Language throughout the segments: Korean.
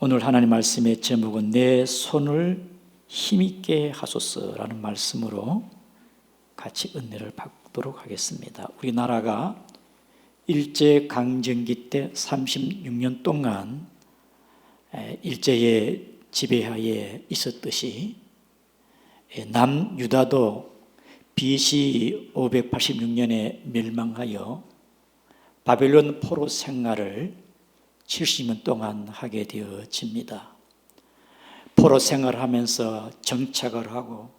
오늘 하나님 말씀의 제목은 내 손을 힘있게 하소서라는 말씀으로 같이 은혜를 받도록 하겠습니다. 우리나라가 일제강점기 때 36년 동안 일제의 지배하에 있었듯이 남유다도 BC 586년에 멸망하여 바벨론 포로 생활을 70년 동안 하게 되어집니다. 포로 생활하면서 정착을 하고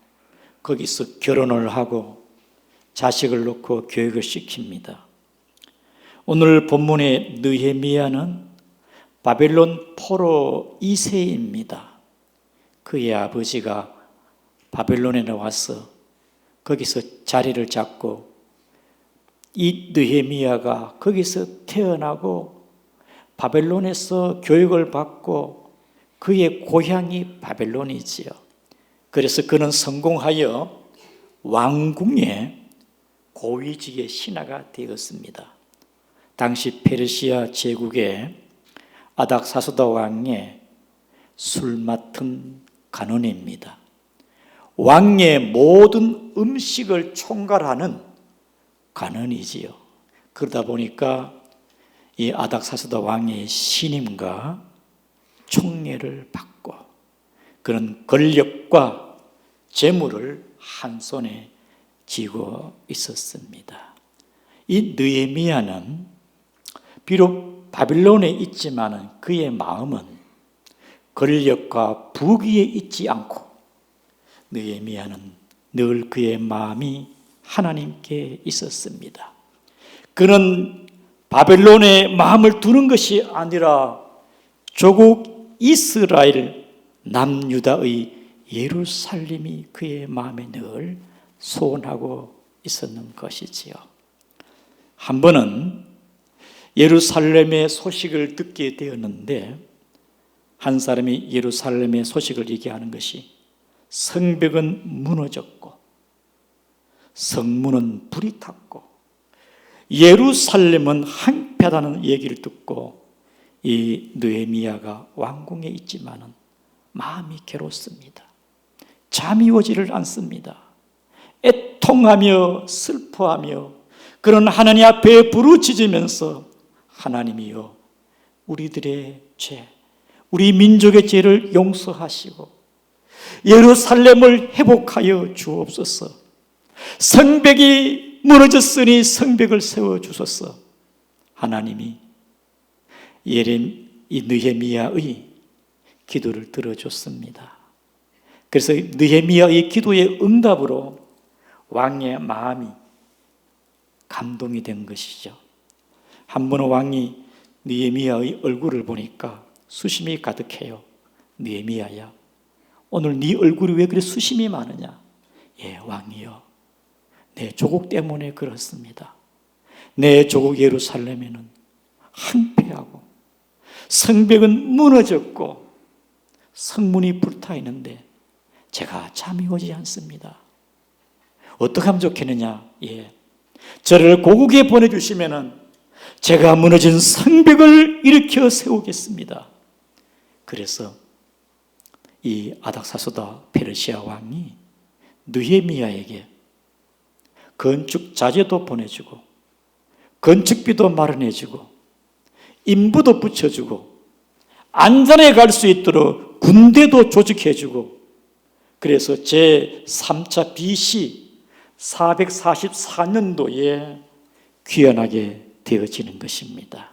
거기서 결혼을 하고 자식을 놓고 교육을 시킵니다. 오늘 본문의 느헤미야는 바벨론 포로 2세입니다. 그의 아버지가 바벨론에 나와서 거기서 자리를 잡고 이 느헤미야가 거기서 태어나고 바벨론에서 교육을 받고 그의 고향이 바벨론이지요. 그래서 그는 성공하여 왕궁의 고위직의 신하가 되었습니다. 당시 페르시아 제국의 아닥사스다 왕의 술 맡은 간원입니다. 왕의 모든 음식을 총괄하는 간원이지요. 그러다 보니까 이 아닥사스다 왕의 신임과 총애를 받고 그런 권력과 재물을 한 손에 쥐고 있었습니다. 이 느헤미야는 비록 바빌론에 있지만 그의 마음은 권력과 부귀에 있지 않고 느헤미야는 늘 그의 마음이 하나님께 있었습니다. 그는 바벨론에 마음을 두는 것이 아니라 조국 이스라엘 남유다의 예루살렘이 그의 마음에 늘 소원하고 있었는 것이지요. 한 번은 예루살렘의 소식을 듣게 되었는데 한 사람이 예루살렘의 소식을 얘기하는 것이 성벽은 무너졌고 성문은 불이 탔고 예루살렘은 황폐하다는 얘기를 듣고 이 느헤미야가 왕궁에 있지만은 마음이 괴롭습니다. 잠이 오지를 않습니다. 애통하며 슬퍼하며 그런 하나님 앞에 부르짖으면서 하나님이여 우리들의 죄, 우리 민족의 죄를 용서하시고 예루살렘을 회복하여 주옵소서. 성벽이 무너졌으니 성벽을 세워주소서. 하나님이 이 느헤미야의 기도를 들어줬습니다. 그래서 느헤미야의 기도의 응답으로 왕의 마음이 감동이 된 것이죠. 한 번은 왕이 느헤미야의 얼굴을 보니까 수심이 가득해요. 느헤미야야, 오늘 네 얼굴이 왜 그래 수심이 많으냐? 예, 왕이요, 내 조국 때문에 그렇습니다. 내 조국 예루살렘에는 황폐하고 성벽은 무너졌고 성문이 불타 있는데 제가 잠이 오지 않습니다. 어떻게 하면 좋겠느냐? 예, 저를 고국에 보내주시면은 제가 무너진 성벽을 일으켜 세우겠습니다. 그래서 이 아닥사스다 페르시아 왕이 느헤미야에게 건축 자재도 보내주고 건축비도 마련해주고 인부도 붙여주고 안전에 갈 수 있도록 군대도 조직해주고 그래서 제3차 BC 444년도에 귀환하게 되어지는 것입니다.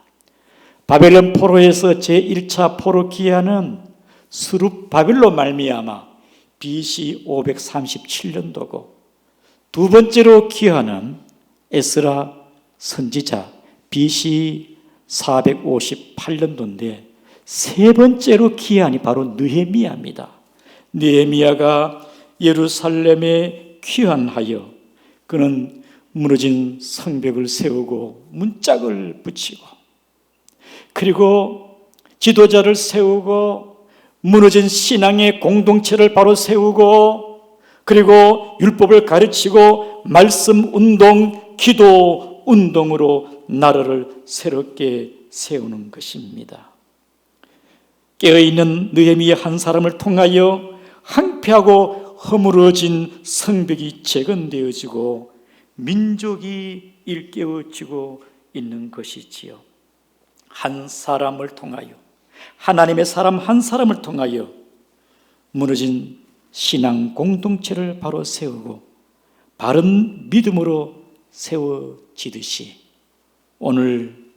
바벨론 포로에서 제1차 포로 귀환은 스룹바벨로 말미암아 BC 537년도고 두 번째로 귀환은 에스라 선지자 BC 458년도인데 세 번째로 귀환이 바로 느헤미야입니다. 느헤미야가 예루살렘에 귀환하여 그는 무너진 성벽을 세우고 문짝을 붙이고 그리고 지도자를 세우고 무너진 신앙의 공동체를 바로 세우고 그리고 율법을 가르치고 말씀 운동, 기도 운동으로 나라를 새롭게 세우는 것입니다. 깨어있는 느헤미야 한 사람을 통하여 황폐하고 허물어진 성벽이 재건되어지고 민족이 일깨워지고 있는 것이지요. 한 사람을 통하여, 하나님의 사람 한 사람을 통하여 무너진 신앙 공동체를 바로 세우고 바른 믿음으로 세워지듯이 오늘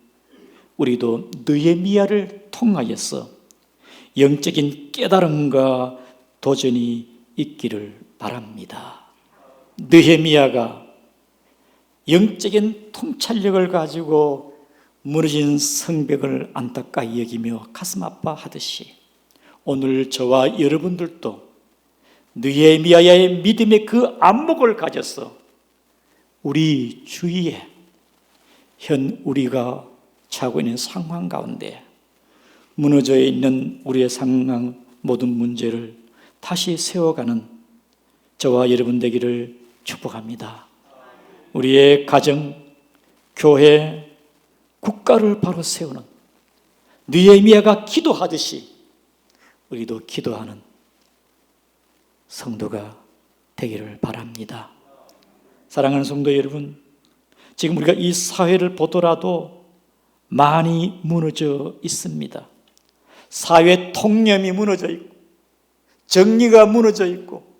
우리도 느헤미야를 통하여서 영적인 깨달음과 도전이 있기를 바랍니다. 느헤미야가 영적인 통찰력을 가지고 무너진 성벽을 안타까이 여기며 가슴 아파하듯이 오늘 저와 여러분들도 느헤미야의 믿음의 그 안목을 가져서 우리 주위에 현 우리가 처하고 있는 상황 가운데 무너져 있는 우리의 상황 모든 문제를 다시 세워가는 저와 여러분 되기를 축복합니다. 우리의 가정, 교회, 국가를 바로 세우는 느헤미야가 기도하듯이 우리도 기도하는 성도가 되기를 바랍니다. 사랑하는 성도 여러분, 지금 우리가 이 사회를 보더라도 많이 무너져 있습니다. 사회 통념이 무너져 있고 정리가 무너져 있고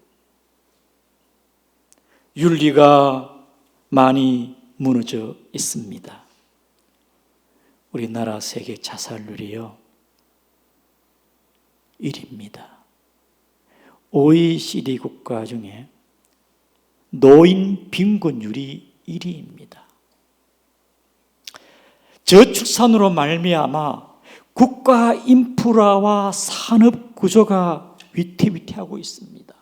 윤리가 많이 무너져 있습니다. 우리나라 세계 자살률이요 1위입니다. OECD 국가 중에 노인 빈곤율이 1위입니다. 저출산으로 말미암아 국가 인프라와 산업 구조가 위태위태하고 있습니다.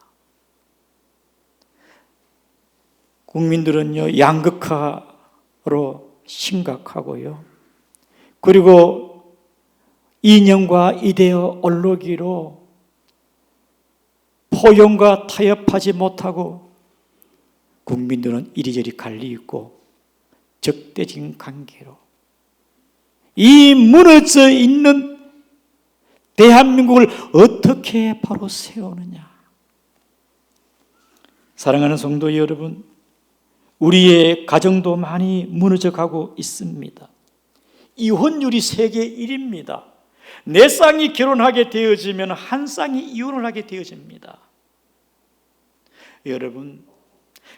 국민들은요 양극화로 심각하고요. 그리고 이념과 이데올로기로 포용과 타협하지 못하고 국민들은 이리저리 갈리고 적대적인 관계로 이 무너져 있는 대한민국을 어떻게 바로 세우느냐. 사랑하는 성도 여러분, 우리의 가정도 많이 무너져 가고 있습니다. 이혼율이 세계 1위입니다. 네 쌍이 결혼하게 되어지면 한 쌍이 이혼을 하게 되어집니다. 여러분,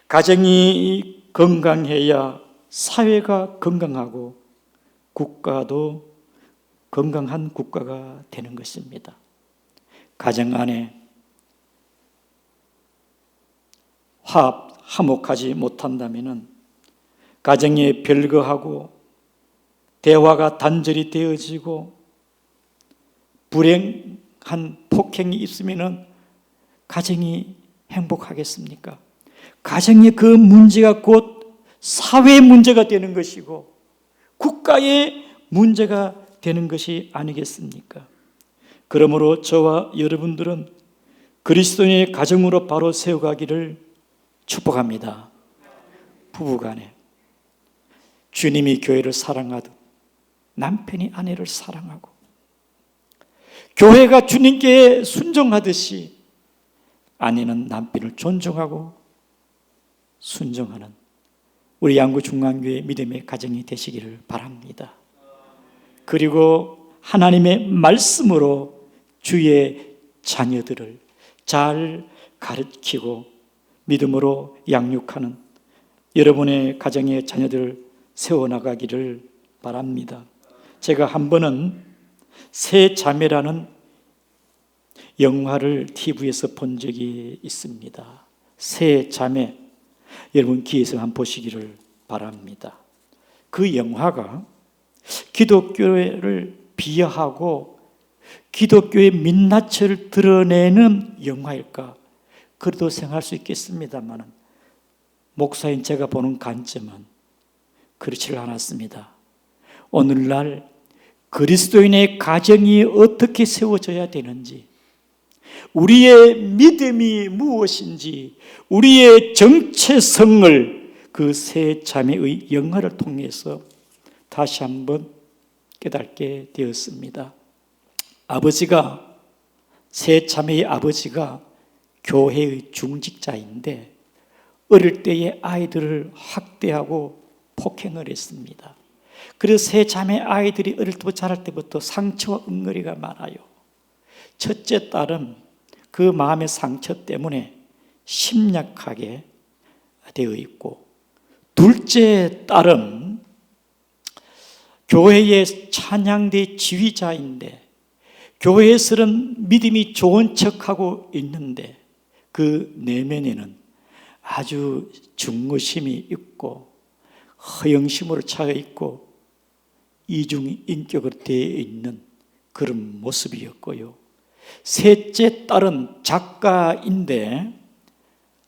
가정이 건강해야 사회가 건강하고 국가도 건강한 국가가 되는 것입니다. 가정 안에 화목하지 못한다면 가정에 별거하고 대화가 단절이 되어지고 불행한 폭행이 있으면 가정이 행복하겠습니까? 가정의 그 문제가 곧 사회의 문제가 되는 것이고 국가의 문제가 되는 것이 아니겠습니까? 그러므로 저와 여러분들은 그리스도인의 가정으로 바로 세워가기를 축복합니다. 부부간에 주님이 교회를 사랑하듯 남편이 아내를 사랑하고 교회가 주님께 순종하듯이 아내는 남편을 존중하고 순종하는 우리 양구중앙교회 믿음의 가정이 되시기를 바랍니다. 그리고 하나님의 말씀으로 주의 자녀들을 잘 가르치고 믿음으로 양육하는 여러분의 가정의 자녀들을 세워나가기를 바랍니다. 제가 한 번은 세 자매라는 영화를 TV에서 본 적이 있습니다. 세 자매, 여러분 기회에서 한번 보시기를 바랍니다. 그 영화가 기독교를 비하하고 기독교의 민낯을 드러내는 영화일까? 그래도 생각할 수 있겠습니다만 목사인 제가 보는 관점은 그렇지 않았습니다. 오늘날 그리스도인의 가정이 어떻게 세워져야 되는지, 우리의 믿음이 무엇인지, 우리의 정체성을 그 세 자매의 영화를 통해서 다시 한번 깨닫게 되었습니다. 아버지가, 세 자매의 아버지가 교회의 중직자인데 어릴 때에 아이들을 학대하고 폭행을 했습니다. 그래서 세 자매 아이들이 어릴 때부터 자랄 때부터 상처와 응어리가 많아요. 첫째 딸은 그 마음의 상처 때문에 심약하게 되어 있고, 둘째 딸은 교회의 찬양대 지휘자인데 교회에서는 믿음이 좋은 척하고 있는데 그 내면에는 아주 증오심이 있고 허영심으로 차여 있고 이중인격으로 되어 있는 그런 모습이었고요. 셋째 딸은 작가인데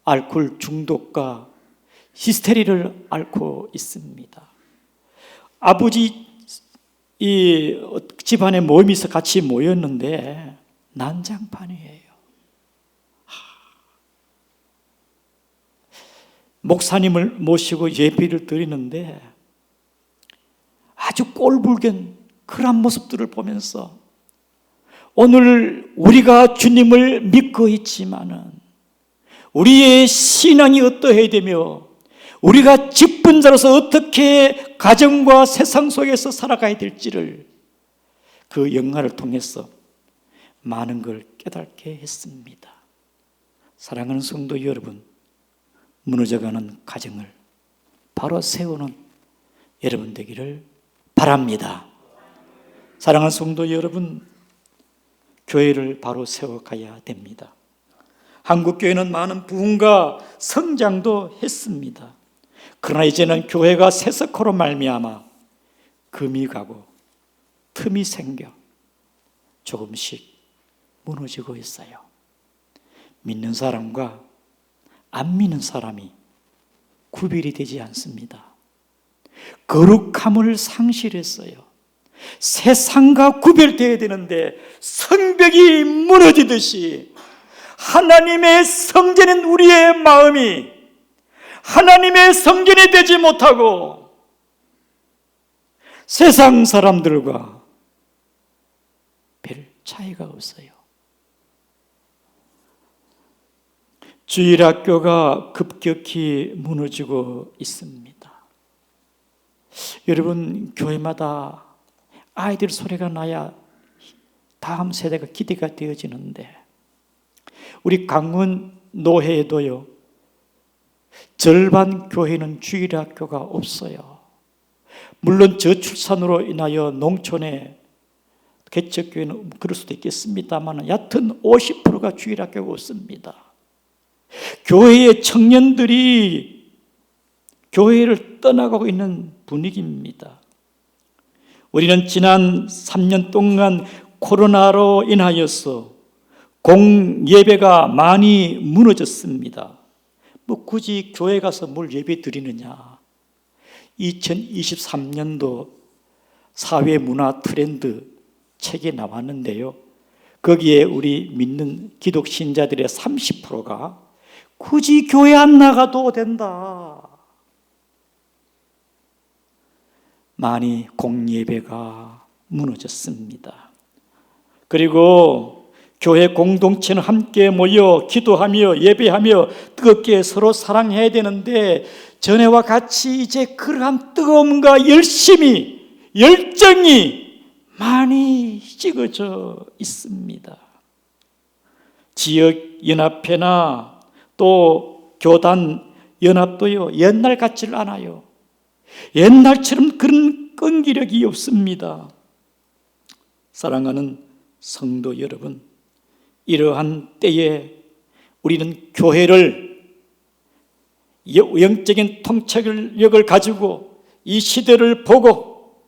알코올 중독과 히스테리를 앓고 있습니다. 아버지 이 집안에 모임에서 같이 모였는데 난장판이에요. 목사님을 모시고 예배를 드리는데 아주 꼴불견 그런 모습들을 보면서 오늘 우리가 주님을 믿고 있지만은 우리의 신앙이 어떠해야 되며 우리가 직분자로서 어떻게 가정과 세상 속에서 살아가야 될지를 그 영화를 통해서 많은 걸 깨닫게 했습니다. 사랑하는 성도 여러분, 무너져가는 가정을 바로 세우는 여러분 되기를 바랍니다. 사랑하는 성도 여러분, 교회를 바로 세워가야 됩니다. 한국교회는 많은 부흥과 성장도 했습니다. 그러나 이제는 교회가 세석호로 말미암아 금이 가고 틈이 생겨 조금씩 무너지고 있어요. 믿는 사람과 안 믿는 사람이 구별이 되지 않습니다. 거룩함을 상실했어요. 세상과 구별되어야 되는데 성벽이 무너지듯이 하나님의 성전인 우리의 마음이 하나님의 성전이 되지 못하고 세상 사람들과 별 차이가 없어요. 주일학교가 급격히 무너지고 있습니다. 여러분, 교회마다 아이들 소리가 나야 다음 세대가 기대가 되어지는데 우리 강원 노회에도요, 절반 교회는 주일학교가 없어요. 물론 저출산으로 인하여 농촌에 개척교회는 그럴 수도 있겠습니다만 얕은 50%가 주일학교가 없습니다. 교회의 청년들이 교회를 떠나가고 있는 분위기입니다. 우리는 지난 3년 동안 코로나로 인하여서 공예배가 많이 무너졌습니다. 뭐 굳이 교회 가서 뭘 예배 드리느냐. 2023년도 사회 문화 트렌드 책에 나왔는데요, 거기에 우리 믿는 기독 신자들의 30%가 굳이 교회 안 나가도 된다. 많이 공예배가 무너졌습니다. 그리고 교회 공동체는 함께 모여 기도하며 예배하며 뜨겁게 서로 사랑해야 되는데 전에와 같이 이제 그러한 뜨거움과 열정이 많이 식어져 있습니다. 지역연합회나 또 교단 연합도요, 옛날 같지를 않아요. 옛날처럼 그런 끈기력이 없습니다. 사랑하는 성도 여러분, 이러한 때에 우리는 교회를 영적인 통찰력을 가지고 이 시대를 보고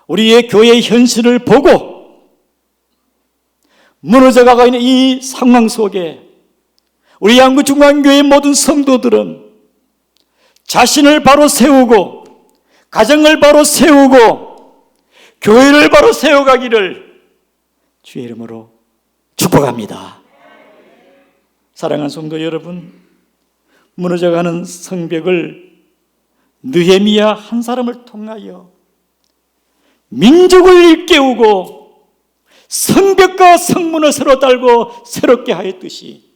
우리의 교회의 현실을 보고 무너져가고 있는 이 상황 속에 우리 양구중앙교회 모든 성도들은 자신을 바로 세우고 가정을 바로 세우고 교회를 바로 세워가기를 주의 이름으로 축복합니다. 사랑하는 성도 여러분, 무너져가는 성벽을 느헤미야 한 사람을 통하여 민족을 일깨우고 성벽과 성문을 새로 달고 새롭게 하였듯이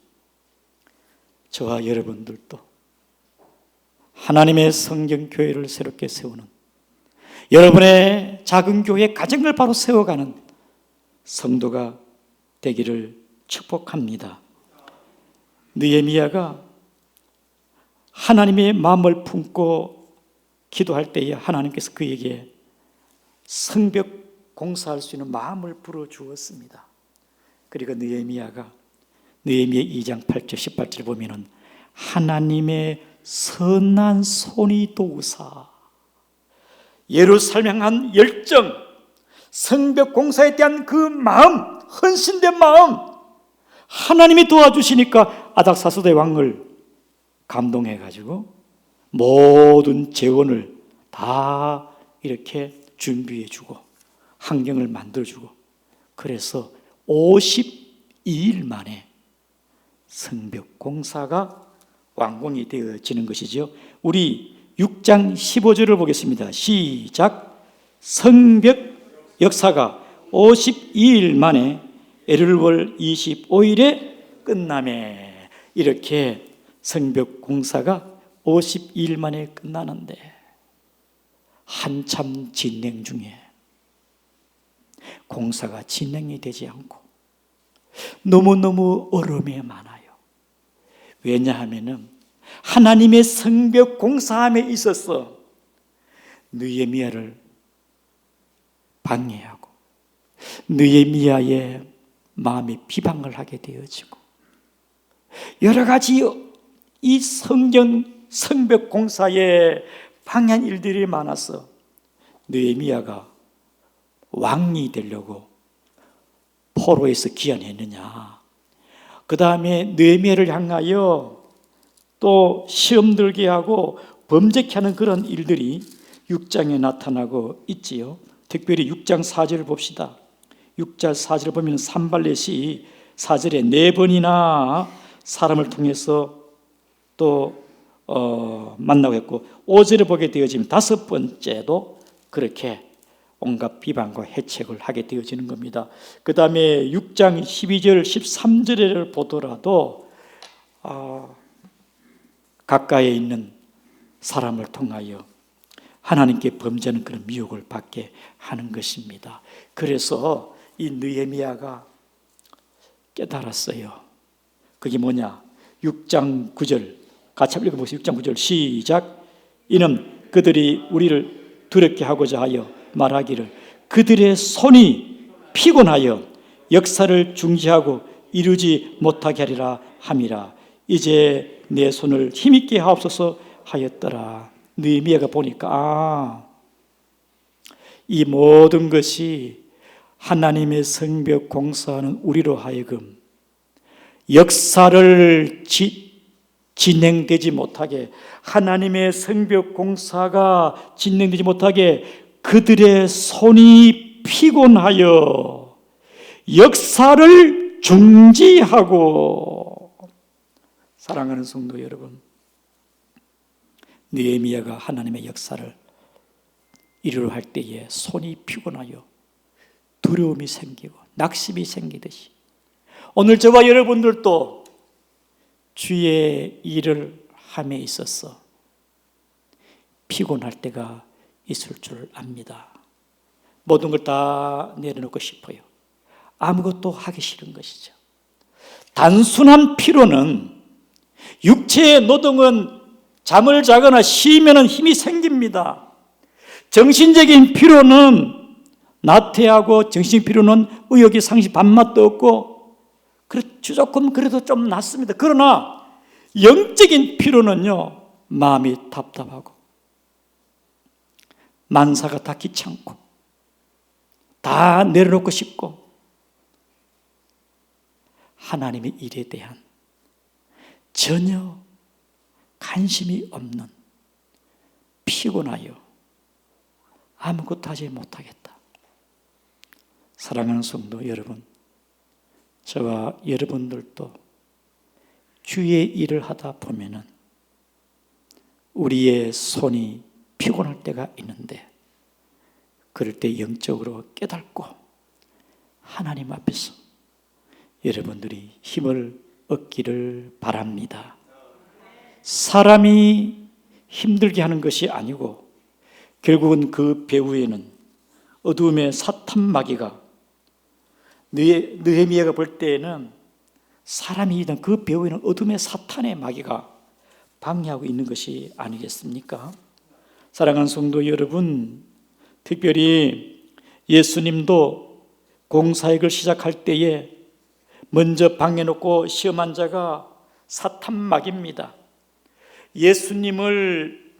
저와 여러분들도 하나님의 성경교회를 새롭게 세우는, 여러분의 작은 교회 가정을 바로 세워가는 성도가 되기를 축복합니다. 느헤미야가 하나님의 마음을 품고 기도할 때에 하나님께서 그에게 성벽 공사할 수 있는 마음을 불어주었습니다. 그리고 느헤미야 2장 8절 18절을 보면은 하나님의 선한 손이 도우사, 예루살렘 향한 열정, 성벽 공사에 대한 그 마음, 헌신된 마음, 하나님이 도와주시니까 아닥사스다의 왕을 감동해가지고 모든 재원을 다 이렇게 준비해주고 환경을 만들어주고, 그래서 52일 만에 성벽 공사가 완공이 되어지는 것이죠. 우리 6장 15절을 보겠습니다. 시작. 성벽 역사가 52일 만에 엘룰월 25일에 끝나매. 이렇게 성벽 공사가 52일 만에 끝나는데 한참 진행 중에 공사가 진행이 되지 않고 너무너무 어려움이 많아요. 왜냐하면 하나님의 성벽 공사함에 있어서 느헤미야를 방해하고 느헤미야의 마음이 비방을 하게 되어지고 여러 가지 이 성벽 공사에 방해한 일들이 많아서 느헤미야가 왕이 되려고 포로에서 귀환했느냐, 그 다음에 느헤미야를 향하여 또 시험 들게 하고 범죄케 하는 그런 일들이 6장에 나타나고 있지요. 특별히 6장 4절을 봅시다. 6장 4절을 보면 산발렛이 4절에 4번이나 사람을 통해서 또 만나고 했고, 5절에 보게 되어지면 5번째도 그렇게 온갖 비방과 해책을 하게 되어지는 겁니다. 그 다음에 6장 12절 13절을 보더라도 가까이에 있는 사람을 통하여 하나님께 범죄하는 그런 미혹을 받게 하는 것입니다. 그래서 이 느헤미야가 깨달았어요. 그게 뭐냐? 6장 9절 같이 한번 읽어보세요. 6장 9절 시작. 이는 그들이 우리를 두렵게 하고자 하여 말하기를 그들의 손이 피곤하여 역사를 중지하고 이루지 못하게 하리라 함이라. 이제 내 손을 힘있게 하옵소서 하였더라. 느헤미야가 보니까 이 모든 것이 하나님의 성벽 공사하는 우리로 하여금 역사를 진행되지 못하게, 하나님의 성벽 공사가 진행되지 못하게 그들의 손이 피곤하여 역사를 중지하고. 사랑하는 성도 여러분, 느헤미야가 하나님의 역사를 이루려 할 때에 손이 피곤하여 두려움이 생기고 낙심이 생기듯이 오늘 저와 여러분들도 주의 일을 함에 있어서 피곤할 때가 있을 줄 압니다. 모든 걸 다 내려놓고 싶어요. 아무것도 하기 싫은 것이죠. 단순한 피로는, 육체의 노동은 잠을 자거나 쉬면 힘이 생깁니다. 정신적인 피로는 나태하고 정신적 피로는 의욕이 상실, 밥맛도 없고 조금 그래도 좀 낫습니다. 그러나 영적인 피로는요, 마음이 답답하고 만사가 다 귀찮고 다 내려놓고 싶고 하나님의 일에 대한 전혀 관심이 없는, 피곤하여 아무것도 하지 못하겠다. 사랑하는 성도 여러분, 저와 여러분들도 주의 일을 하다 보면은 우리의 손이 피곤할 때가 있는데, 그럴 때 영적으로 깨닫고 하나님 앞에서 여러분들이 힘을 얻기를 바랍니다. 사람이 힘들게 하는 것이 아니고 결국은 그 배후에는 어두움의 사탄 마귀가, 느헤미야가 볼 때에는 사람이든 그 배후에는 어둠의 사탄의 마귀가 방해하고 있는 것이 아니겠습니까? 사랑하는 성도 여러분, 특별히 예수님도 공사역을 시작할 때에 먼저 방해놓고 시험한 자가 사탄 마귀입니다. 예수님을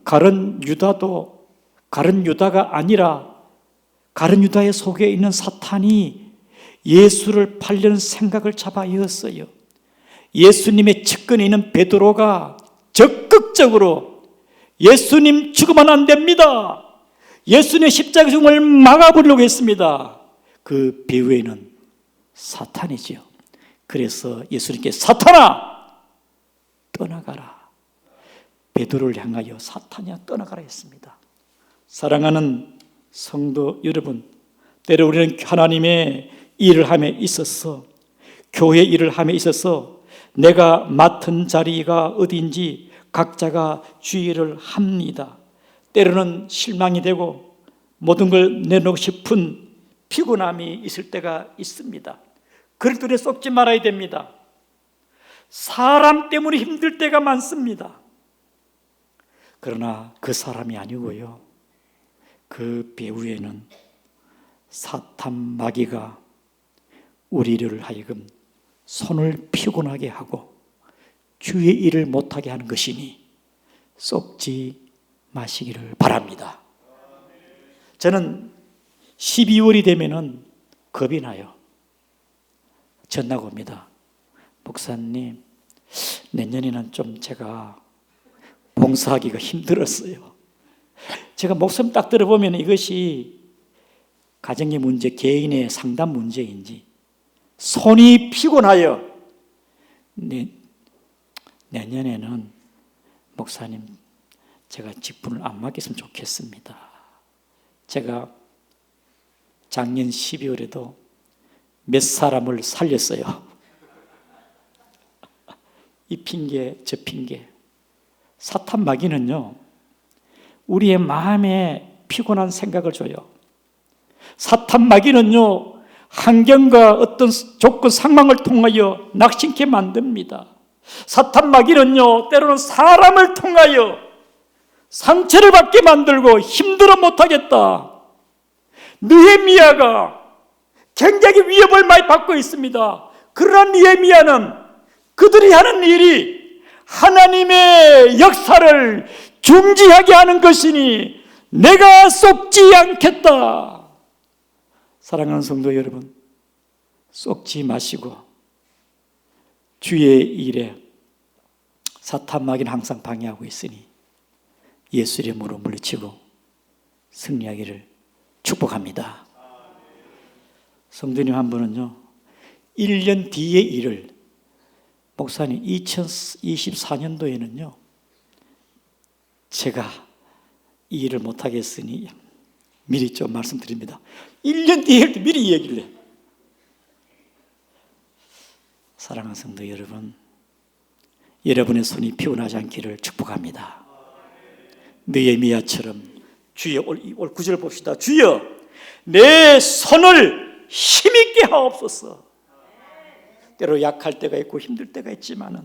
가른 유다도 가른 유다가 아니라 가른 유다의 속에 있는 사탄이 예수를 팔려는 생각을 잡아이었어요. 예수님의 측근에 있는 베드로가 적극적으로 예수님 죽으면 안 됩니다, 예수님의 십자가 죽음을 막아보려고 했습니다. 그 배후에는 사탄이지요. 그래서 예수님께 사탄아 떠나가라, 베드로를 향하여 사탄이야 떠나가라 했습니다. 사랑하는 성도 여러분, 때로 우리는 하나님의 일을 함에 있어서, 교회 일을 함에 있어서 내가 맡은 자리가 어디인지 각자가 주의를 합니다. 때로는 실망이 되고 모든 걸 내놓고 싶은 피곤함이 있을 때가 있습니다. 그럴 때 썩지 말아야 됩니다. 사람 때문에 힘들 때가 많습니다. 그러나 그 사람이 아니고요, 그 배후에는 사탄 마귀가 우리를 하여금 손을 피곤하게 하고 주의 일을 못하게 하는 것이니 썩지 마시기를 바랍니다. 저는 12월이 되면은 겁이 나요. 전화가 옵니다. 목사님, 내년에는 좀 제가 봉사하기가 힘들었어요. 제가 목소리 딱 들어보면 이것이 가정의 문제, 개인의 상담 문제인지 손이 피곤하여 내년에는 목사님 제가 직분을 안 맡겼으면 좋겠습니다. 제가 작년 12월에도 몇 사람을 살렸어요. 이 핑계 저 핑계. 사탄 마귀는요, 우리의 마음에 피곤한 생각을 줘요. 사탄 마귀는요, 환경과 어떤 조건 상황을 통하여 낙심케 만듭니다. 사탄 마귀는요, 때로는 사람을 통하여 상처를 받게 만들고 힘들어 못하겠다. 느헤미야가 굉장히 위협을 많이 받고 있습니다. 그러나 느헤미야는 그들이 하는 일이 하나님의 역사를 중지하게 하는 것이니 내가 썩지 않겠다. 사랑하는 성도 여러분, 썩지 마시고 주의 일에 사탄 마귀는 항상 방해하고 있으니 예수 이름으로 물리치고 승리하기를 축복합니다. 성도님 한 분은요, 1년 뒤의 일을, 목사님 2024년도에는요 제가 이 일을 못하겠으니 미리 좀 말씀드립니다. 1년 뒤에 미리 얘기를 해. 사랑하는 성도 여러분, 여러분의 손이 피곤하지 않기를 축복합니다. 느헤미야처럼 주여, 올 9절 봅시다. 주여 내 손을 힘있게 하옵소서. 때로 약할 때가 있고 힘들 때가 있지만은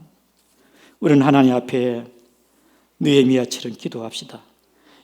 우리는 하나님 앞에 느헤미야처럼 기도합시다.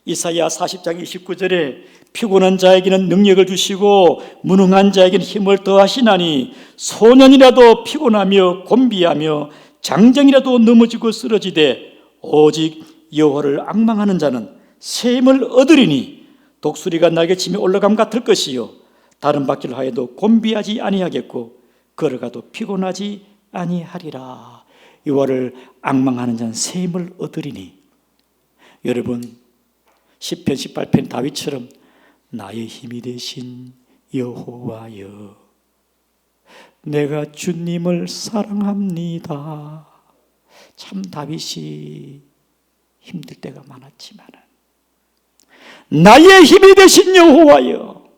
이사야 40장 29절에 피곤한 자에게는 능력을 주시고 무능한 자에게는 힘을 더하시나니 소년이라도 피곤하며 곤비하며 장정이라도 넘어지고 쓰러지되 오직 여호와를 앙망하는 자는 새 힘을 얻으리니 독수리가 날개 치며 올라감 같을 것이요 다른 바퀴를 하여도 곤비하지 아니하겠고 걸어가도 피곤하지 아니하리라. 여호와를 앙망하는 자는 새 힘을 얻으리니. 여러분, 시편 18편 다윗처럼 나의 힘이 되신 여호와여 내가 주님을 사랑합니다. 참 다윗이 힘들 때가 많았지만 나의 힘이 되신 여호와여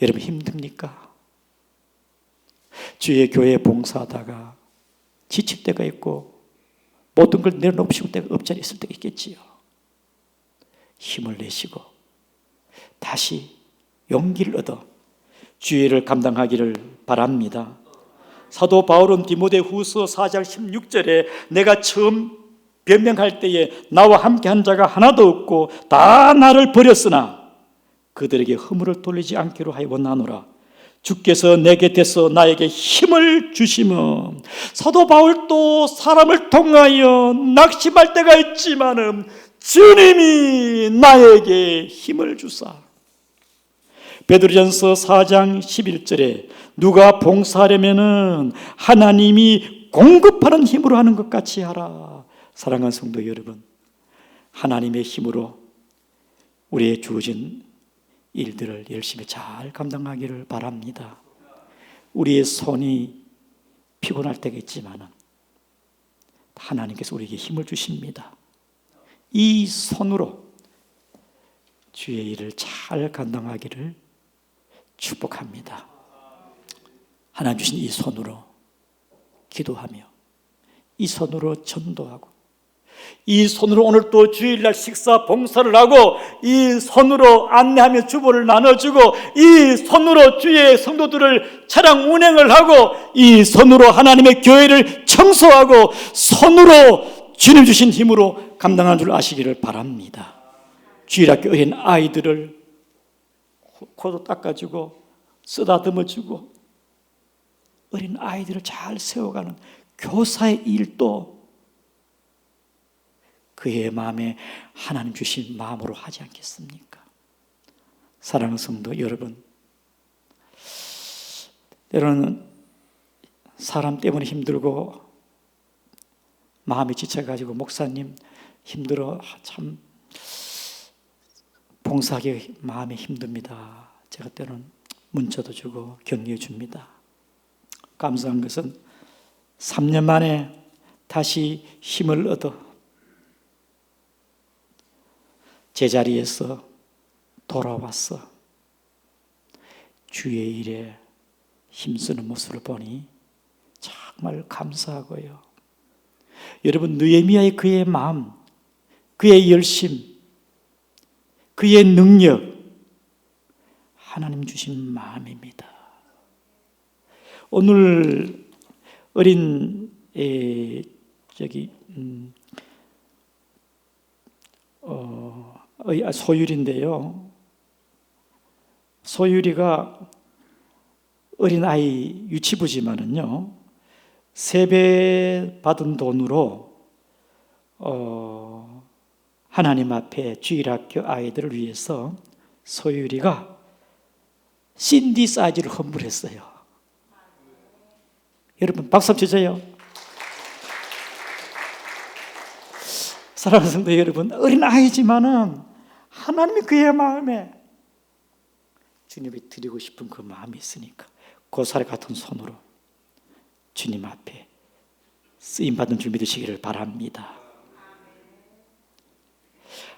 여러분 힘듭니까? 주의 교회 봉사하다가 지칠 때가 있고 모든 걸 내려놓으시고 때가 없잖아 있을 때가 있겠지요. 힘을 내시고 다시 용기를 얻어 주의 일을 감당하기를 바랍니다. 사도 바울은 디모데후서 4장 16절에 내가 처음 변명할 때에 나와 함께 한 자가 하나도 없고 다 나를 버렸으나 그들에게 허물을 돌리지 않기로 하여 원하노라. 주께서 내 곁에서 나에게 힘을 주심은. 사도 바울도 사람을 통하여 낙심할 때가 있지만은 주님이 나에게 힘을 주사. 베드로전서 4장 11절에 누가 봉사하려면은 하나님이 공급하는 힘으로 하는 것 같이 하라. 사랑하는 성도 여러분, 하나님의 힘으로 우리의 주어진 일들을 열심히 잘 감당하기를 바랍니다. 우리의 손이 피곤할 때가 있지만은 하나님께서 우리에게 힘을 주십니다. 이 손으로 주의 일을 잘 감당하기를 축복합니다. 하나님 주신 이 손으로 기도하며 이 손으로 전도하고 이 손으로 오늘 또 주일날 식사 봉사를 하고 이 손으로 안내하며 주보를 나눠주고 이 손으로 주의 성도들을 차량 운행을 하고 이 손으로 하나님의 교회를 청소하고 손으로 주님 주신 힘으로 감당하는 줄 아시기를 바랍니다. 주일학교 어린 아이들을 코도 닦아주고 쓰다듬어주고 어린 아이들을 잘 세워가는 교사의 일도 그의 마음에 하나님 주신 마음으로 하지 않겠습니까? 사랑하는 성도 여러분, 때로는 사람 때문에 힘들고 마음이 지쳐가지고 목사님 힘들어 참 봉사하기 마음이 힘듭니다. 제가 때로는 문자도 주고 격려해 줍니다. 감사한 것은 3년 만에 다시 힘을 얻어 제자리에서 돌아왔어. 주의 일에 힘쓰는 모습을 보니 정말 감사하고요. 여러분, 느헤미야의 그의 마음, 그의 열심, 그의 능력, 하나님 주신 마음입니다. 오늘 어린 소율인데요. 소율이가 어린아이 유치부지만은요, 세배 받은 돈으로 하나님 앞에 주일학교 아이들을 위해서 소율이가 CD 사이즈를 헌물했어요. 여러분 박수 한번 쳐줘요. 사랑하는 성도 여러분, 어린아이지만은 하나님이 그의 마음에 주님이 드리고 싶은 그 마음이 있으니까 고사리 같은 손으로 주님 앞에 쓰임받은 줄 믿으시기를 바랍니다.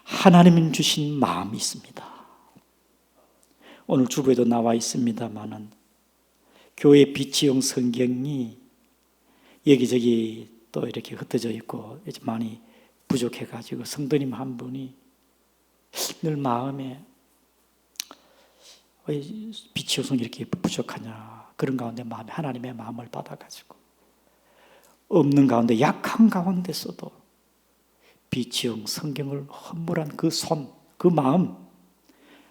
하나님 주신 마음이 있습니다. 오늘 주부에도 나와 있습니다만은 교회 비치용 성경이 여기저기 또 이렇게 흩어져 있고 많이 부족해가지고 성도님 한 분이 늘 마음에 왜 비치용 성경이 이렇게 부족하냐, 그런 가운데 마음에 하나님의 마음을 받아가지고 없는 가운데 약한 가운데서도 비치용 성경을 헌물한 그 손, 그 마음,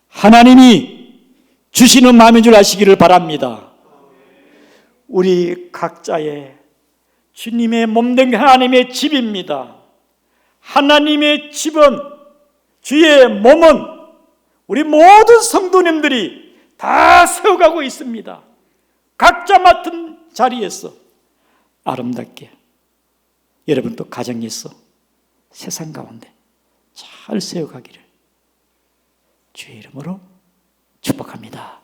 하나님이 주시는 마음인 줄 아시기를 바랍니다. 우리 각자의 주님의 몸된 하나님의 집입니다. 하나님의 집은, 주의 몸은 우리 모든 성도님들이 다 세워가고 있습니다. 각자 맡은 자리에서 아름답게 여러분 또 가정에서 세상 가운데 잘 세워가기를 주의 이름으로 축복합니다.